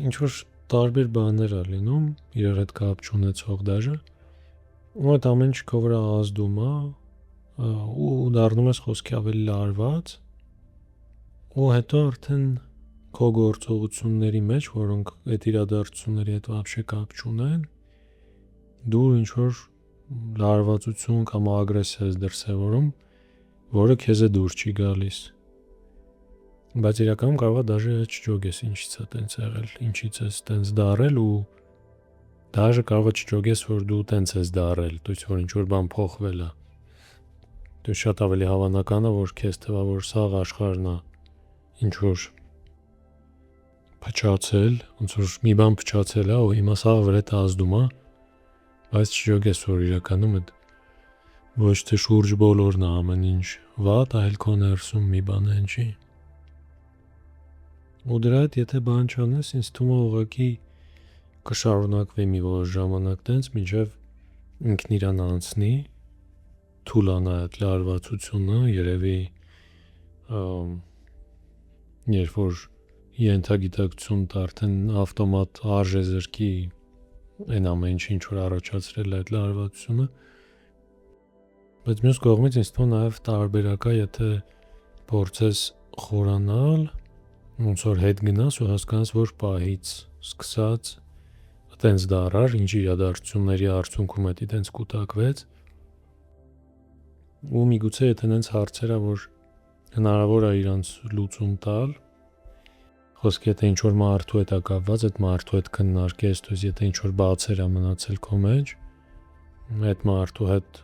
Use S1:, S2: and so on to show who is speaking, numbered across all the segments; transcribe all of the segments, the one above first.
S1: ինչ որ տարբեր բաներ ա լինում, իրար հետ կապ չունեցող դաժե, ու այդ ամեն ինչ քո վրա ազդում ա, ու դառնում ես խոսքի ավելի լարված, ու հետո արդեն քո գործողությունների մեջ, որոնք այդ իրադարձությունների հետ вообще կապ չունեն, դու ինչ որ լարվածություն կամ ագրեսիա ես դրսևորում, որը քեզ է դուր չի գալիս։ Բայց իրականում կարող է դաժե չջոգես ինչից է տենց եղել, ինչից ես տենց դարել ու դաժե կարող է չջոգես, որ դու տենց ես դարել, դույց որ ինչ որ բան փոխվել է։ Դու շատ ավելի հավանական է, որ քեզ թվա, որ սաղ աշխարհն է ինչ որ փչացել, ոնց որ մի բան փչացել է, ու հիմա սաղ վրետ ազդում է, բայց չջոգես, որ իրականում այդ ոչ թե շուրջ բոլորն է ամեն ինչ վատ, այլ քո ներսում մի բան են չի։ Ու դրա հետ եթե բան չանես, ինձ թվում է ուղղակի կշարունակվի մի որոշ ժամանակ տենց, մինչև ինքն իրան անցնի, թուլանա այդ լարվածությունը, երևի երբ որ ենթագիտակցություն արդեն ավտոմատ արժե զրկի այն ամեն ինչ որ առաջացրել է այդ լարվածությունը, բայց մյուս կողմից ինձ թվում է նաև տարբերակա, եթե փորձես խորանալ, ոնց որ հետ գնաս ու հասկանաս, որ պահից սկսած տենց դարար, ինչ իրադարձությունների արդյունքում է տենց կուտակվեց, ու միգուցե եթե նենց հարցերա, որ հնարավոր է իրանց լուծում տալ, խոսքի եթե ինչ որ մարդու հետ է կապված, այդ մարդու հետ քննարկես, то есть եթե ինչ որ բացեր է մնացել քո մեջ, այդ մարդու հետ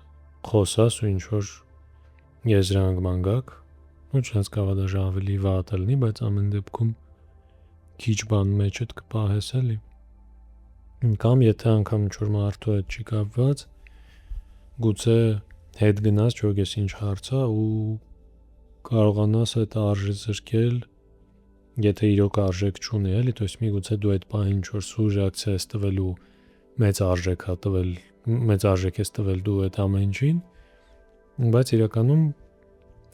S1: խոսաս ու ինչ որ եզրահանգման գաք, ու չնայած կարող է դաժե ավելի վատ լինի, բայց ամեն դեպքում քիչ բան մեջդ կպահես էլի։ Կամ եթե անգամ ինչ որ մարդու հետ չի կապված, գուցե հետ գնաս ճոգես ինչ հարց է ու կարողանաս այդ արժե զրկել, եթե իրոք արժեք չունի, էլի, то есть միգուցե դու այդ բանին ինչ որ սուր ռեակցիա ես տվել ու մեծ արժեք է տվել, մեծ արժեք ես տվել դու այդ ամեն ինչին, բայց իրականում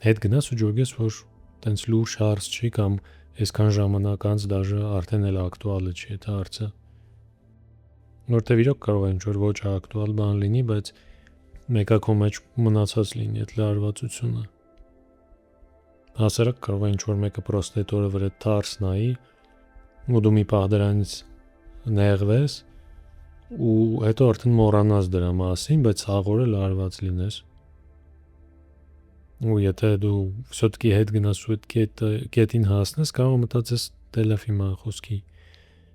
S1: հետ գնաս ու ճոգես, որ տենց լուրջ հարց չի կամ այսքան ժամանակ անց դաժե արդեն էլ ակտուալ չի այդ հարցը։ Որտեվ իրոք կարող է ինչ որ ոչ ակտուալ բան լինի, բայց մեկը քո մեջ մնացած լինի այդ լարվածությունը։ Հասարակ կարող է ինչ որ մեկը պրոստը այդ օրը վրա թարս նայի, ու դու մի պահ դրանից նեղվես, ու հետո արդեն մոռանաս դրա մասին, բայց աղորը լարված լինես։ Ու եթե դու все-таки հետ գնաս ու այդ կետին հասնես, կարող մտածես դելավ հիմա խոսքի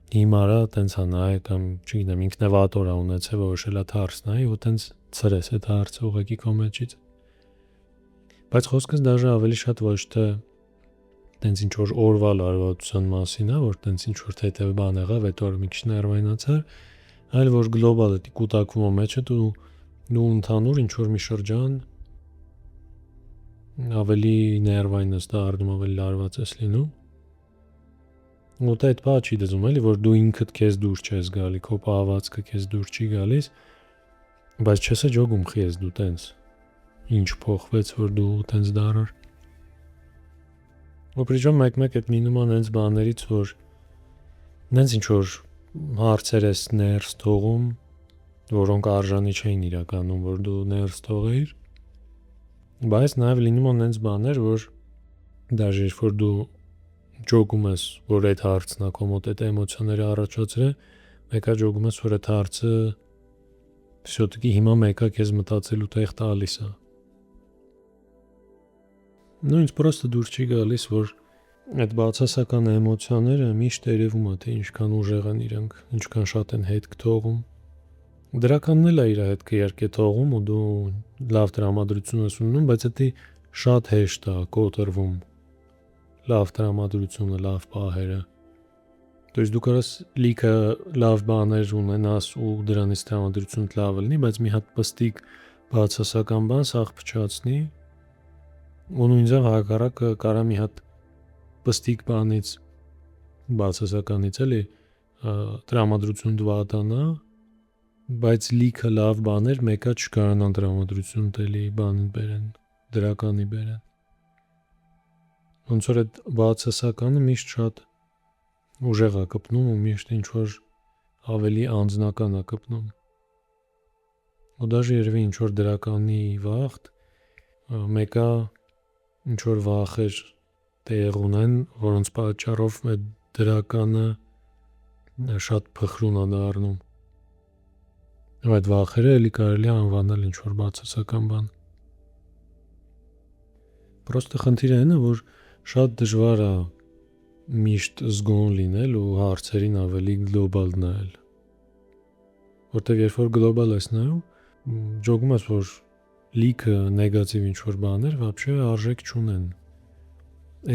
S1: հիմարա տենց անայ կամ չգիտեմ ինքնավատորա ունեցե որոշելա թարս նայի ու տենց ծրես այդ հարցը ուղղակի քո մեջից։ Բայց խոսքս դաժե ավելի շատ ոչ թե տենց ինչ որ օրվա լարվածության մասին է, որ տենց ինչ որ թեթև բան եղավ, այդ օրը մի քիչ ներվայնացար, այլ որ գլոբալ է կուտակվում մեջը դու ընդհանուր ինչ որ մի շրջան ավելի ներվայն ես դառնում, ավելի լարված ես լինում։ Ու դա այդ բա չի դզում էլի, որ դու ինքդ քեզ դուր չես գալի, քո պահվածքը քեզ դուր չի գալիս, բայց չես ջոգում քեզ դու տենց։ Ինչ փոխվեց, որ դու տենց դարար։ Ու պրիջոմ մեկ-մեկ այդ լինում են այնց բաներից, որ նենց ինչ որ հարցեր ես ներս թողում, որոնք արժանի չէին իրականում, որ դու ներս թողեիր, բայց նաև լինում են այնց բաներ, որ դաժե երբ որ դու ջոգում ես, որ այդ հարցն է քո մոտ այդ էմոցիաները առաջացրել, մեկը ջոգում ես, որ այդ հարցը все-таки հիմա մեկը քեզ մտածելու տեղ տալիս է։ Ну ինձ պրոստը դուր չի գալիս, որ այդ բացասական էմոցիաները միշտ երևում է, թե ինչքան ուժեղ են իրենք, ինչքան շատ են հետք թողում։ Դրականն էլ է իր հետ կերկե թողում ու դու լավ տրամադրություն ես ունենում, բայց դա շատ հեշտ է կոտրվում։ Լավ տրամադրությունը, լավ պահերը։ То есть դու կարաս լիքը լավ բաներ ունենաս ու դրանից տրամադրությունդ լավը լինի, բայց մի հատ պստիկ բացասական բան սաղ փչացնի, ու նույնիսկ հակառակը կարա մի հատ պստիկ բանից բացասականից էլի տրամադրություն դվատանա, բայց լիքը լավ բաներ մեկա չկարանան տրամադրություն տելի բանի բերեն, դրականի բերեն։ Ոնց որ այդ բացասականը միշտ շատ ուժեղ է կպնում ու միշտ ինչ որ ավելի անձնական է կպնում։ Ու դաժե երևի ինչ որ դրականի վախտ, մեկը ինչ որ վախեր տեղ ունեն, որոնց պատճառով այդ դրականը շատ փխրուն է դառնում։ Ու այդ վախերը էլի կարելի է անվանել ինչ որ բացասական բան։ Պրոստը խնդիրը այն է, որ շատ դժվար է միշտ զգոն լինել ու հարցերին ավելի գլոբալ նայել։ Որտեվ երբ որ գլոբալ ես նայում, ջոգում ես, որ լիքը նեգատիվ ինչ որ բաներ вообще արժեք չունեն։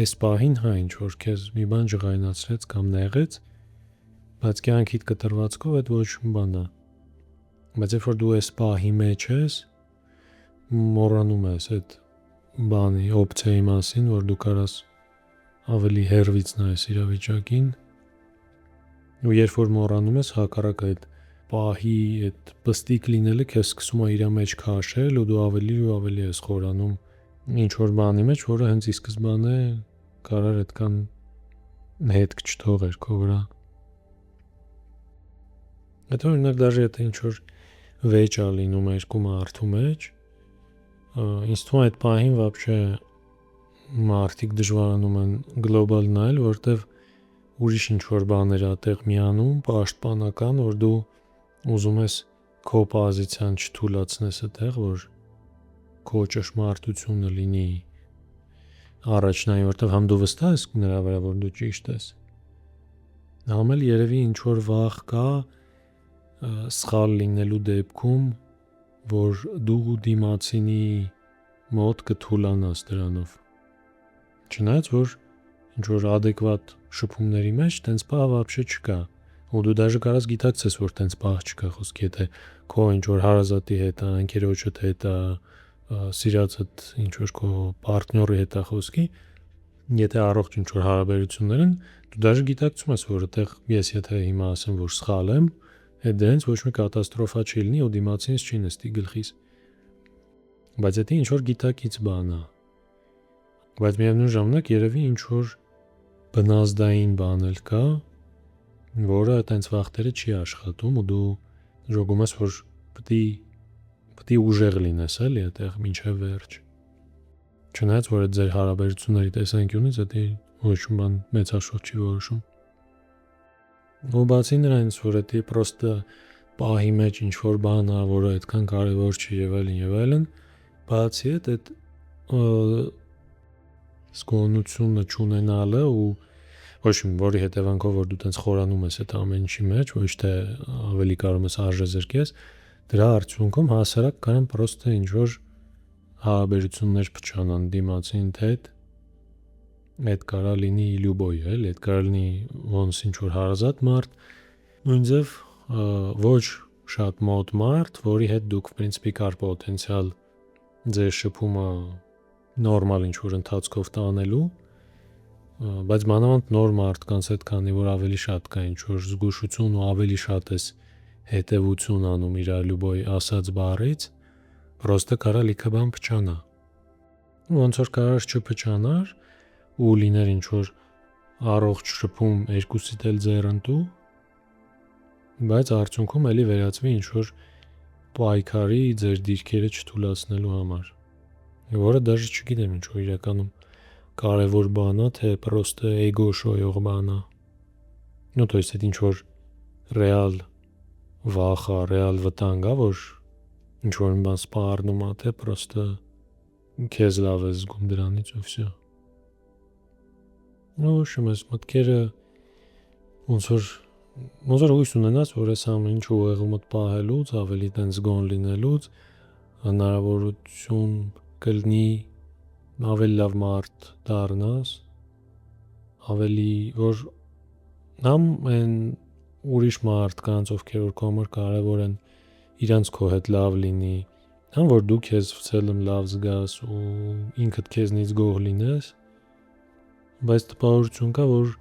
S1: Այս պահին հա ինչ որ քեզ մի բան ջղայնացրեց կամ նեղեց, բայց կյանքիդ կտրվածքով այդ ոչ մի բան է։ Բայց երբ որ դու այս պահի մեջ ես, մոռանում ես այդ բանի օպցիայի մասին, որ դու կարաս ավելի հեռվից նայես իրավիճակին, ու երբ որ մոռանում ես, հակառակ այդ պահի այդ պստիկ լինելը քեզ սկսում է իր մեջ քաշել ու դու ավելի ու ավելի ես խորանում ինչ որ բանի մեջ, որը հենց ի սկզբանե կարար այդքան հետք չթողեր քո վրա։ Հետո օրինակ դաժե եթե ինչ որ վեճ է լինում երկու մարդու մեջ, ինձ թվում է այդ պահին вообще մարդիկ դժվարանում են գլոբալ նայել, որտեվ ուրիշ ինչ որ բաներ ա տեղ միանում, պաշտպանական, որ դու ուզում ես քո պոզիցիան չթուլացնես այդտեղ, որ քո ճշմարտությունը լինի առաջնային, որտեվ համ դու վստահ ես նրա վրա, որ դու ճիշտ ես, համ էլ երևի ինչ որ վախ կա սխալ լինելու դեպքում, որ դու դիմացինի մոտ կթուլանաս դրանով։ Չնայած որ ինչ որ adekvat շփումների մեջ տենց բան вообще չկա։ Ու դու դաժե կարաս գիտակցես, որ տենց բան չկա, խոսքի եթե քո ինչ որ հարազատի հետ է, ընկերոջդ հետ է, սիրածդ ինչ որ քո պարտնյորի հետ է խոսքի, եթե առողջ ինչ որ հարաբերություններ են, դու դաժե գիտակցում ես, որ այդտեղ ես եթե հիմա ասեմ, որ սխալ եմ, այդ դրանց ոչ մի կատաստրոֆա չի լինի ու դիմացինս չի նստի գլխիս։ Բայց դա ինչ որ գիտակից բան է։ Բայց միևնույն ժամանակ երևի ինչ որ բնազդային բան էլ կա, որը այտենց վախտերը չի աշխատում ու դու ժոգում ես, որ պետք է ուժեղ լինես էլի այդտեղ մինչև վերջ։ Չնայած որ այդ ձեր հարաբերությունների տեսանկյունից դա ոչ մի բան մեծ հաշվով չի որոշում։ Ու բացի նրանից, որ դա պրոստը պահի մեջ ինչ որ բան է, որը այդքան կարևոր չի եւ այլն, բացի այդ զգոնությունը չունենալը ու ոչ մի որի հետևանքով որ դու տենց խորանում ես այդ ամեն ինչի մեջ, ոչ թե ավելի կարող ես արժեզրկես, դրա արդյունքում հասարակ կարան պրոստը ինչ որ հարաբերություններ փչանան դիմացին հետ, այդ կարա լինի լյուբոյ, էլի, այդ կարա լինի ոնց ինչ որ հարազատ մարդ, նույն ձև ոչ շատ մոտ մարդ, որի հետ դուք в принципе կար պոտենցիալ ձեր շփումը նորմալ ինչ որ ընթացքով տանելու, բայց մանավանդ նոր մարդկանց հետ, քանի որ ավելի շատ կա ինչ որ զգուշություն ու ավելի շատ ես հետևություն անում իր լյուբոյ ասած բառից, պրոստը կարա լիքը բան փչանա։ Ոնց որ կարար չփչանար ու լիներ ինչ որ առողջ շփում երկուսիդ էլ ձեռնտու, բայց արդյունքում էլի վերածվի ինչ որ պայքարի ձեր դիրքերը չթուլացնելու համար, որը դաժե չգիտեմ ինչ որ իրականում կարևոր բան է, թե պրոստը էգո շոյող բան է։ Ну, то есть այդ ինչ որ ռեալ վախ է, ռեալ վտանգ է, որ ինչ որ մի բան սպառնում է, թե պրոստը քեզ լավ ես զգում դրանից ու վсё։ Ну, շմես մտքերը ոնց որ հույս ունենաս, որ այս ամեն ինչ ուղեղումդ պահելուց, ավելի տենց զգոն լինելուց հնարավորություն կլինի ավելի լավ մարդ դառնաս, ավելի որ համ այն ուրիշ մարդկանց, ովքեր որ քո համար կարևոր են, իրանց քո հետ լավ լինի, համ որ դու քեզ в целом լավ զգաս ու ինքդ քեզնից գոհ լինես, բայց տպավորություն կա, որ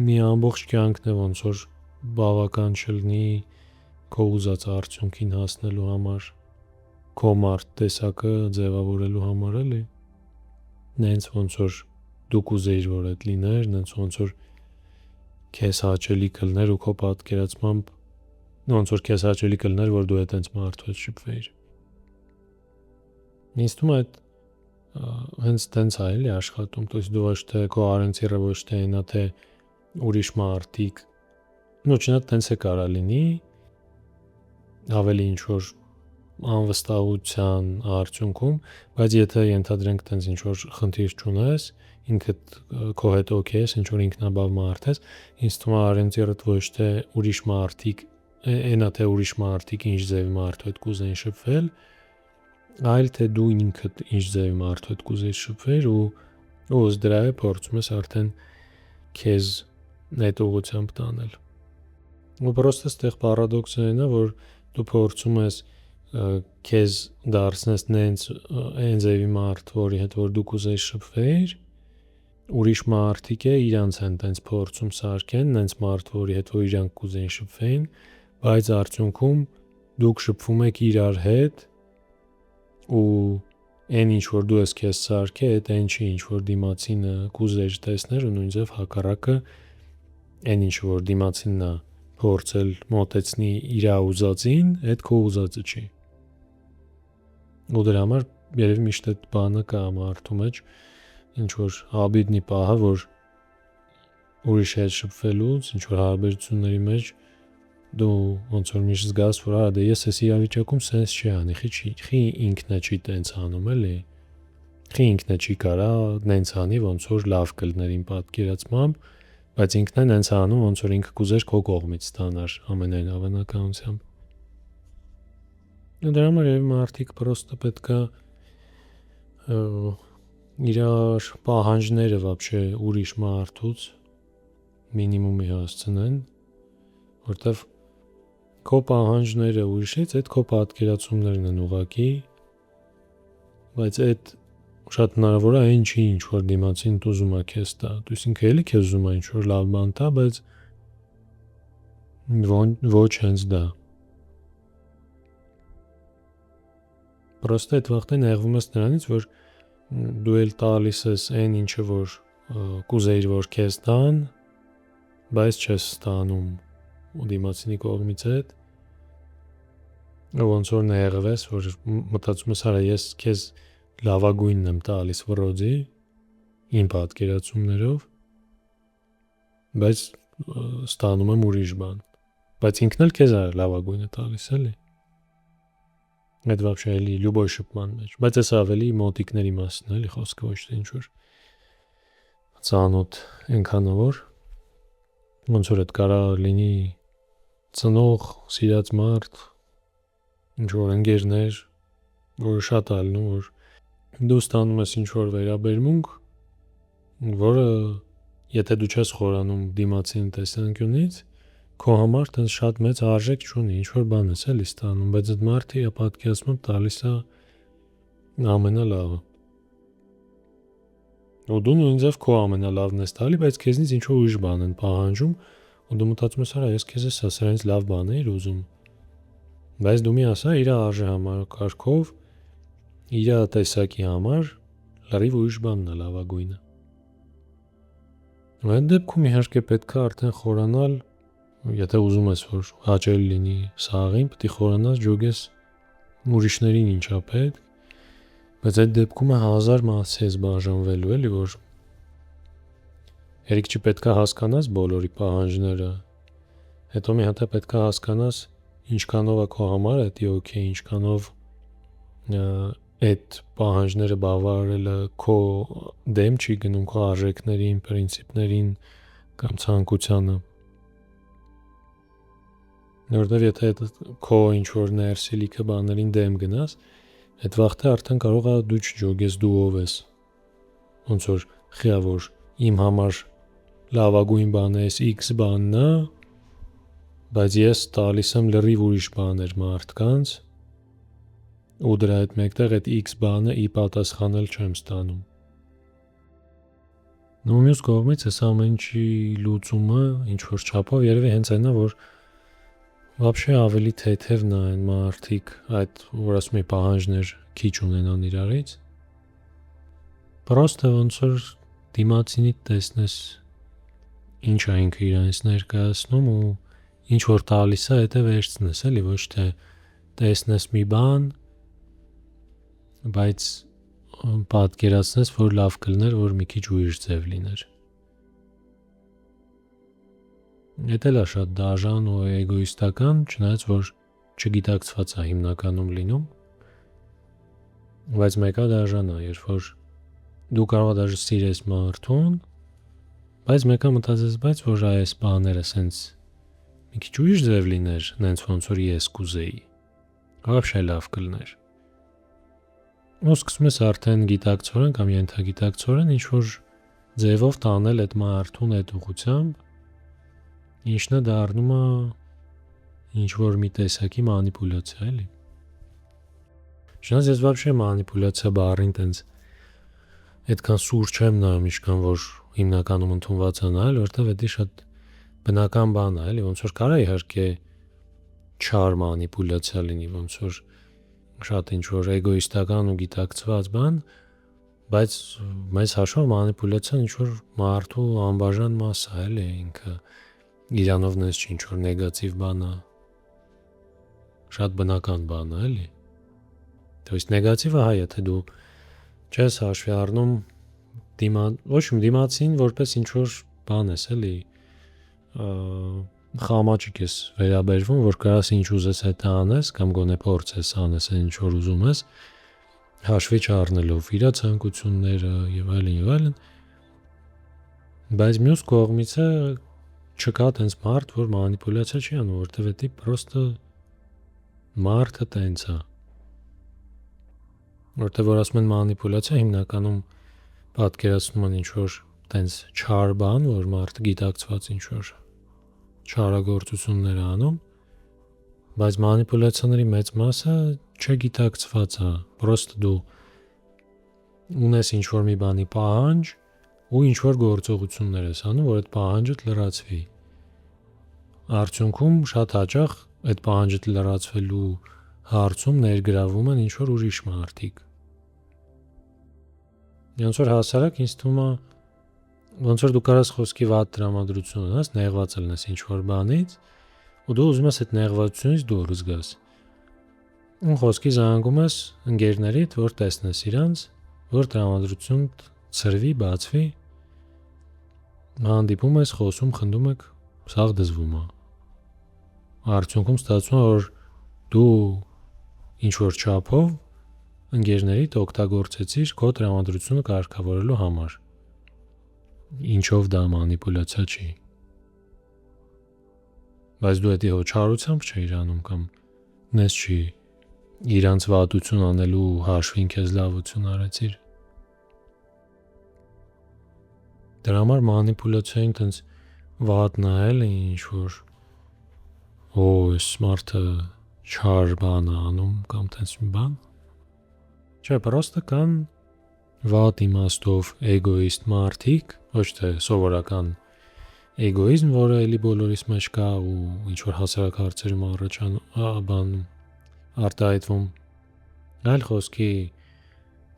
S1: մի ամբողջ կյանքն է ոնց որ բավական չլինի քո ուզած արդյունքին հասնելու համար, քո մարդ տեսակը ձևավորելու համար էլի, նենց ոնց որ դու կուզեիր, որ այդ լիներ, նենց ոնց որ քեզ հաճելի կլներ ու քո պատկերացմամբ ոնց որ քեզ հաճելի կլներ, որ դու այդպես մարդու հետ շփվեիր։ Ինձ թվում է հենց տենց է էլի աշխատում, то есть դու ոչ թե քո առընթիրը ոչ թե այնա թե ուրիշ մարդիկ, նոչինա տենց է կարա լինի, ավելի ինչ որ անվստահության արդյունքում, բայց եթե ենթադրենք տենց ինչ որ խնդիր չունես, ինքդ քո հետ օքեյ ես, ինչ որ ինքնաբավ մարդ ես, ինձ թվում է առընթիրդ ոչ թե ուրիշ մարդիկ, այնա թե ուրիշ մարդիկ ինչ ձևի մարդու հետ կուզեն շփվել, այլ թե դու ինքդ ինչ ձևի մարդու հետ կուզեիր շփվել ու ըստ դրա է փորձում ես արդեն քեզ այդ ուղղությամբ տանել։ Ու պրոստը ստեղ պարադոքսը այն է, որ դու փորձում ես քեզ դարձնես այն ձևի մարդ, որի հետ որ դու կուզեիր շփվել, ուրիշ մարդիկ է իրանց են տենց փորձում սարքեն, նենց մարդ, որի հետ որ իրանք կուզեին շփվեին, բայց արդյունքում դուք շփվում եք իրար հետ ու այն ինչ որ դու ես քեզ սարքե, այդ այն չի ինչ որ դիմացինը կուզեր տեսներ ու նույն ձև հակառակը այն ինչ որ դիմացինն է փորձել մոտեցնի իր ուզածին, այդ քո ուզածը չի։ Ու դրա համար երևի միշտ այդ բանը կա մարդու մեջ, ինչ որ հաբիդնի պահը, որ ուրիշ հետ շփվելուց, ինչ որ հարաբերությունների մեջ դու ոնց որ միշտ զգաս, որ դե ես այս իրավիճակում սենց չի անի, խի ինքնը չի տենց անում էլի։ Խի ինքնը չի կարա նենց անի, ոնց որ լավ կլներ իմ պատկերացմամբ, բայց ինքն է նենց անում, ոնց որ ինքը կուզեր քո կողմից ստանար ամենայն հավանականությամբ։ Դրա համար երևի մարդիկ պրոստը պետքա իրար պահանջները вообще ուրիշ մարդուց մինիմումի հասցնեն, որտեվ քո պահանջները ուրիշից այդ քո պատկերացումներն են ուղակի, բայց այդ շատ հնարավոր է այն չի ինչ որ դիմացին ուզում է քեզ տա, դու ինքը էլի քեզ ուզում է ինչ որ լավ բան տա, բայց ոչ հենց դա։ Պրոստը այդ վաղտեն եղվում ես նրանից, որ դու էլ տալիս ես այն ինչը որ կուզեիր որ քեզ տան, բայց չես ստանում ու դիմացինի կողմից այդ ոնց որ նեղվես, որ մտածում ես արա ես քեզ լավագույնն եմ տալիս վրոձի իմ պատկերացումներով, բայց ստանում եմ ուրիշ բան, բայց ինքն էլ քեզ է լավագույնը տալիս էլի։ Այդ вообще էլի լյուբոյ շփման մեջ, բայց այս ավելի մոտիկների մասն է, էլի խոսքը ոչ թե ինչ որ ծանոթ այնքանավոր, ոնց որ այդ կարա լինի ծնող, սիրած մարդ, ինչ որ ընկերներ, որ շատ է լինում, որ դու ստանում ես ինչ որ վերաբերմունք, որը եթե դու չես խորանում դիմացին տեսանկյունից, քո համար տենց շատ մեծ արժեք չունի, ինչ որ բան ես էլի ստանում, բայց այդ մարդը իր պատկերացմամբ տալիս է ամենալավը։ Ու դու նույն ձև քո ամենալավն ես տալի, բայց քեզնից ինչ որ ուրիշ բան են պահանջում, ու դու մտածում ես, արա ես քեզ էսա սրանից լավ բան էի ուզում։ Բայց դու մի ասա իր արժե համակարգով, իր տեսակի համար լրիվ ուրիշ բանն է լավագույնը։ Ու այդ դեպքում իհարկե պետք է արդեն խորանալ, եթե ուզում ես որ հաճելի լինի սաղին, պետք է խորանաս ջոգես ուրիշներին ինչա պետք, բայց այդ դեպքում է 1000 մասի ես բաժանվելու էլի, որ երիք չի պետք է հասկանաս բոլորի պահանջները, հետո մի հատ է պետք է հասկանաս ինչքանով է քո համար էդի օքեյ, ինչքանով այդ պահանջները բավարարելը քո դեմ չի գնում քո արժեքներին, պրինցիպներին կամ ցանկությանը։ Որտեվ եթե քո ինչ որ ներսիլիքը բաներին դեմ գնաս, այդ վաղտը արդեն կարող է դու չջոգես դու ով ես։ Ոնց որ խիա որ իմ համար լավագույն բանը էս X բանն է, բայց ես տալիս եմ լրիվ ուրիշ բաներ մարդկանց, ու դրա հետ մեկտեղ այդ X բանը ի պատասխանել չեմ ստանում։ Ու մյուս կողմից այս ամեն ինչի լուծումը ինչ որ չափով երևի հենց այնա, որ вообще ավելի թեթևն է այն մարդիկ, այդ որ ասում եմ պահանջներ քիչ ունենան իրարից։ Պրոստը ոնց որ դիմացինի տեսնես ինչ է ինքը իրենից ներկայացնում ու ինչ որ տալիս է հետը վերցնես, էլի ոչ թե տեսնես մի բան, բայց պատկերացնես, որ լավ կլներ, որ մի քիչ ուրիշ ձև լիներ։ Էդ էլ է շատ դաժան ու էգոիստական, չնայած որ չգիտակցված է հիմնականում լինում, բայց մեկը դաժան է, երբ որ դու կարող ես դաժե սիրես մարդուն, բայց մեկը մտածես, բայց որ այս բաները սենց մի քիչ ուրիշ ձև լիներ, նենց ոնց որ ես կուզեի, вообще լավ կլներ։ Ու սկսում ես արդեն գիտակցորեն կամ ենթագիտակցորեն ինչ-որ ձևով տանել այդ մարդուն այդ ուղղությամբ, ինչն է դառնում է ինչ-որ մի տեսակի մանիպուլյացիա, էլի։ Չնայած ես вообще մանիպուլյացիա բառին տենց այդքան սուր չեմ նայում, ինչքան որ հիմնականում ընդունված է նայել, որտեղ դա շատ բնական բան է, էլի, ոնց որ կարա իհարկե չար մանիպուլյացիա լինի, ոնց որ շատ ինչ-որ էգոիստական ու գիտակցված բան, բայց մեծ հաշվով մանիպուլյացիան ինչ-որ մարդու անբաժան մաս է, էլի, ինքը իրանով նես չի ինչ-որ նեգատիվ բան է, շատ բնական բան է, էլի։ То есть նեգատիվը հայ է, թե դու չես հաշվի առնում ոչ իմ դիմացին որպես ինչ-որ բան ես, էլի, խամաճիկ ես վերաբերվում, որ կարաս ինչ ուզես հետը անես, կամ գոնե փորձես անես ինչ որ ուզում ես, հաշվի չառնելով իր ցանկությունները եւ այլն, բայց մյուս կողմից չկա տենց մարդ, որ մանիպուլյացիա չի անում, որտեվ դա պրոստը մարդը տենց է։ Որտեվ որ ասում են մանիպուլյացիա հիմնականում պատկերացնում են ինչ-որ տենց չար բան, որ մարդը գիտակցված ինչ-որ չարագործություններ անում, բայց մանիպուլյացիաների մեծ մասը չգիտակցված է, պրոստը դու ունես ինչ-որ մի բանի պահանջ ու ինչ-որ գործողություններ ես անում, որ այդ պահանջդ լրացվի։ Արդյունքում շատ հաճախ այդ պահանջդ լրացվելու հարցում ներգրավում են ինչ-որ ուրիշ մարդիկ։ Ոնց որ հասարակ ինձ թվում է, ոնց որ դու կարաս խոսքի վատ տրամադրություն ունես, նեղված լինես ինչ-որ բանից, ու դու ուզում ես այդ նեղվածությունից դուրս գաս։ Ու խոսքի զանգում ես ընկերներիդ, որ տեսնես իրանց, որ տրամադրություն ծրվի, բացվի, հանդիպում ես, խոսում, խնդում եք, սաղ դզվում է։ Արդյունքում ստացվում է, որ դու ինչ-որ չափով ընկերներիդ օգտագործեցիր քո տրամադրությունը կարգավորելու համար։ Ինչով դա մանիպուլյացիա չի։ Բայց դու դա հո չարությամբ չէիր անում կամ նես չի իրանց վատություն անելու հաշվին քեզ լավություն արեցիր։ Դրա համար մանիպուլյացիային տենց վատ նայել է ինչ-որ այս մարդը չար բան է անում կամ տենց մի բան։ Չէ, պրոստը կան վատ իմաստով էգոիստ մարդիկ, ոչ թե սովորական էգոիզմ, որը էլի բոլորիս մեջ կա ու ինչ-որ հասարակ հարցերում արտահայտվում, այլ խոսքի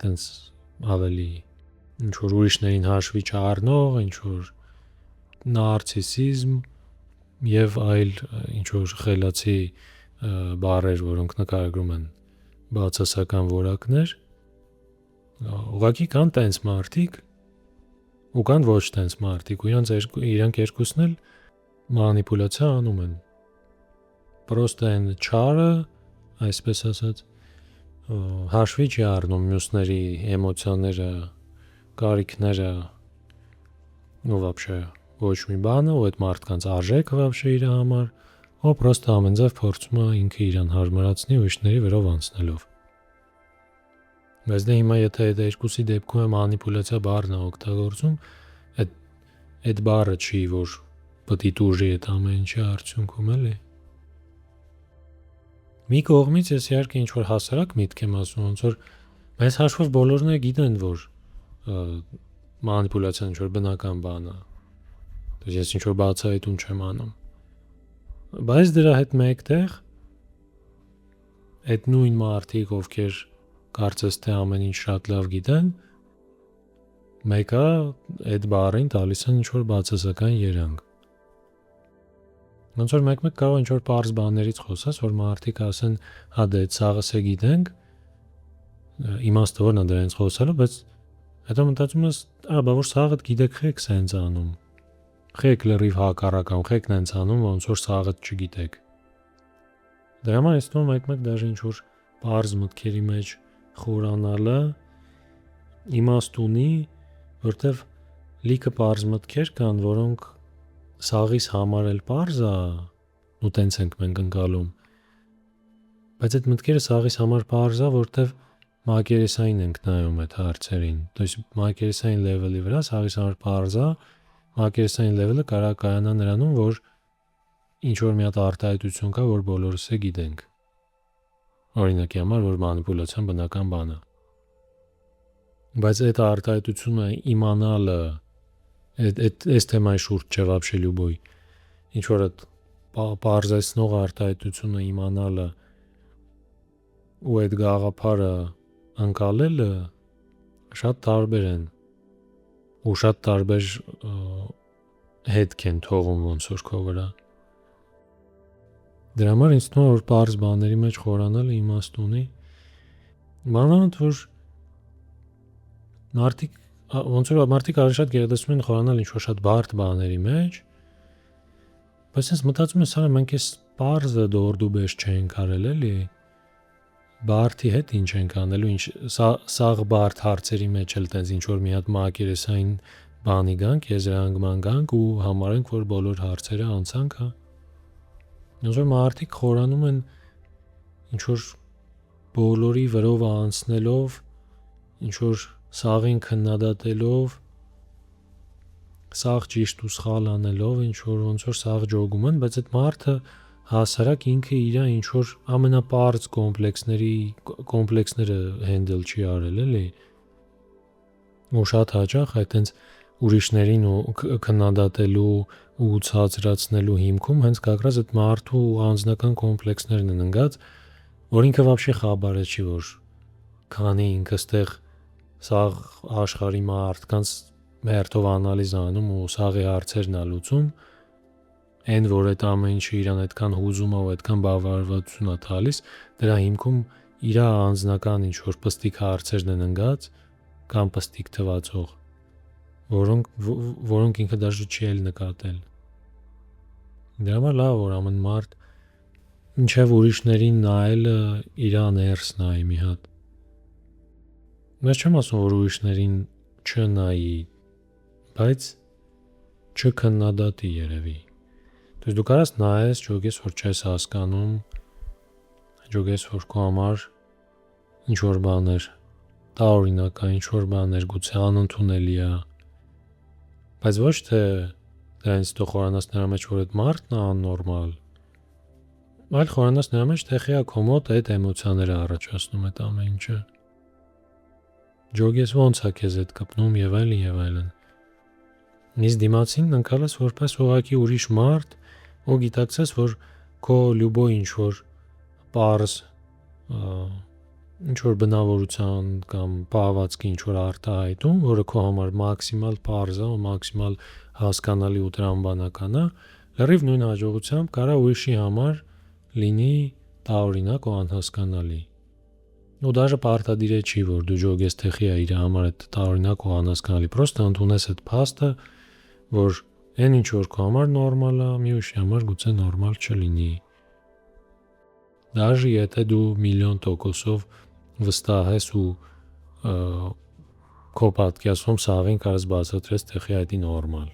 S1: տենց ավելի ինչ-որ ուրիշներին հաշվի չառնող, ինչ-որ նարցիսիզմ եւ այլ ինչ-որ խելացի բառեր, որոնք նկարագրում են բացասական որակներ, ուղղակի կան տենց մարդիկ ու կան ոչ տենց մարդիկ, ու իրանք երկուսն էլ մանիպուլյացիա անում են։ Պրոստը այն չարը, այսպես ասած, հաշվի չի առնում մյուսների էմոցիաները, կարիքները ու вообще ոչ մի բանը, ու այդ մարդկանց արժեքը вообще իր համար, ու պրոստը ամեն ձև փորձում է ինքը իրան հարմարացնի ուրիշների վրով անցնելով։ Բայց դե հիմա եթե այդ երկուսի դեպքում մանիպուլյացիա բառն է օգտագործում, այդ բառը չի, որ պետք է դուրժի այդ ամեն ինչի արդյունքում, էլի։ Մի կողմից ես իհարկե ինչ-որ հասարակ միտք եմ ասում, ոնց որ մեծ հաշվով բոլորն է գիտեն, որ մանիպուլյացիան ինչ-որ բնական բան է։ Ես ինչ-որ բացահայտում չեմ անում։ Բայց դրա հետ մեկտեղ այդ նույն մարդիկ, ովքեր կարծես թե ամեն ինչ շատ լավ գիտեն, Մեկը այդ բառին տալիս են ինչ-որ բացասական երանգ։ Ոնց որ մեկ-մեկ կարող է ինչ-որ պարզ բաներից խոսես, որ մարդիկ ասեն, հա դե ցավս է գիտենք, իմաստը որն է դրանից խոսալու, բայց հետո մտածում ես, բա որ սաղդ գիտեք խեք սենց անում։ Խեք լրիվ հակառակամ, խեկն ենց անում, ոնց որ սաղդ չգիտեք։ Դրա համար ես թվում մեկ-մեկ դաժե ինչ-որ պարզ մտքերի մեջ խորանալը իմաստ ունի, որտեվ լիքը պարզ մտքեր կան, որոնք սաղիս համար էլ պարզ է, ու տենց ենք մենք ընկալում, բայց այդ մտքերը սաղիս համար պարզ է, որտեվ մակերեսային ենք նայում այդ հարցերին, то есть մակերեսային լեվելի վրա սաղիս համար պարզ է, մակերեսային լեվելը կարող է կայանա նրանում, որ ինչ-որ մի հատ արտահայտություն կա, որ բոլորս է գիտենք, օրինակի համար, որ մանիպուլյացիան բնական բան է, բայց այդ արտահայտությունը իմանալը այս թեմայի շուրջ չէ вообще любой, ինչ-որ այդ պարզեցնող արտահայտությունը իմանալը ու այդ գաղափարը ընկալելը շատ տարբեր են ու շատ տարբեր հետք են թողում ոնց որ քո վրա։ Դրա համար ինձ թվում է, որ պարզ բաների մեջ խորանալը իմաստ ունի, մանավանդ որ մարդիկ ավելի շատ գերադասում են խորանալ ինչ-որ շատ բարդ բաների մեջ, բայց ես մտածում եմ, սա մենք էս պարզը դորդուբեշ չենք արել էլի, բարդի հետ ինչ ենք անելու, սաղ բարդ հարցերի մեջ էլ տենց ինչ-որ մի հատ մակերեսային բանի գանք, եզրահանգման գանք ու համարենք, որ բոլոր հարցերը անցանք, հա։ Ոնց որ մարդիկ խորանում են ինչ-որ բոլորի վրով անցնելով, ինչ-որ սաղին քննադատելով, սաղ ճիշտ ու սխալ անելով, ինչ-որ ոնց որ սաղ ջոգում են, բայց այդ մարդը հասարակ ինքը իրա ինչ-որ ամենապարզ կոմպլեքսները հենդլ չի արել, էլի, ու շատ հաճախ այդ հենց ուրիշներին քննադատելու ու ցածրացնելու հիմքում հենց կակրած այդ մարդու անձնական կոմպլեքսներն են ընկած, որ ինքը вообще խաբարը չի, որ քանի ինքը ստեղ սաղ աշխարհի մարդկանց հերթով անալիզ անում ու սաղի հարցերն է լուծում, այն որ այդ ամեն ինչը իրան այդքան հուզում է ու այդքան բավարարվածություն է տալիս, դրա հիմքում իր անձնական ինչ-որ պստիկ հարցերն են ընկած կամ պստիկ թվացող, որոնք ինքը դաժե չի էլ նկատել։ Դրա համար լավ որ ամեն մարդ ինչև ուրիշներին նայելը իրա ներս նայի մի հատ։ Ես չեմ ասում, որ ուրիշներին չնայի, բայց չքննադատի երևի։ То есть դու կարաս նայես, ջոգես, որ չես հասկանում, ջոգես, որ քո համար ինչ-որ բաներ տարօրինակ է, ինչ-որ բաներ գուցե անընդունելի է, բայց ոչ թե դրանից դու խորանաս նրա մեջ, որ այդ մարդն է աննորմալ, այլ խորանաս նրա մեջ, թե խիա քո մոտ այդ էմոցիաները առաջացնում այդ ամեն ինչը։ Ջոգես ոնց է քեզ այդ կպնում եւ այլն եւ այլն։ Իսկ դիմացին ընկալես որպես ուղղակի ուրիշ մարդ, ու գիտակցես, որ քո լյուբոյ ինչ-որ պարզ ինչ-որ բնավորության կամ պահվածքի ինչ-որ արտահայտում, որը քո համար մաքսիմալ պարզ է ու մաքսիմալ հասկանալի ու տրամաբանական է, լրիվ նույն հաջողությամբ կարա ուրիշի համար լինի տարօրինակ ու անհասկանալի։ Ու դաժե պարտադիր չի, որ դու ջոգես թեխի է իր համար այդ տարօրինակ ու անհասկանալի, պրոստը ընդունես այդ փաստը, որ այն ինչ որ քո համար նորմալ է, մի ուրիշի համար գուցե նորմալ չլինի։ Դաժե եթե դու 1,000,000% վստահ ես ու քո պատկերացում սաղին կարաս բացատրես թեխի այդի նորմալ։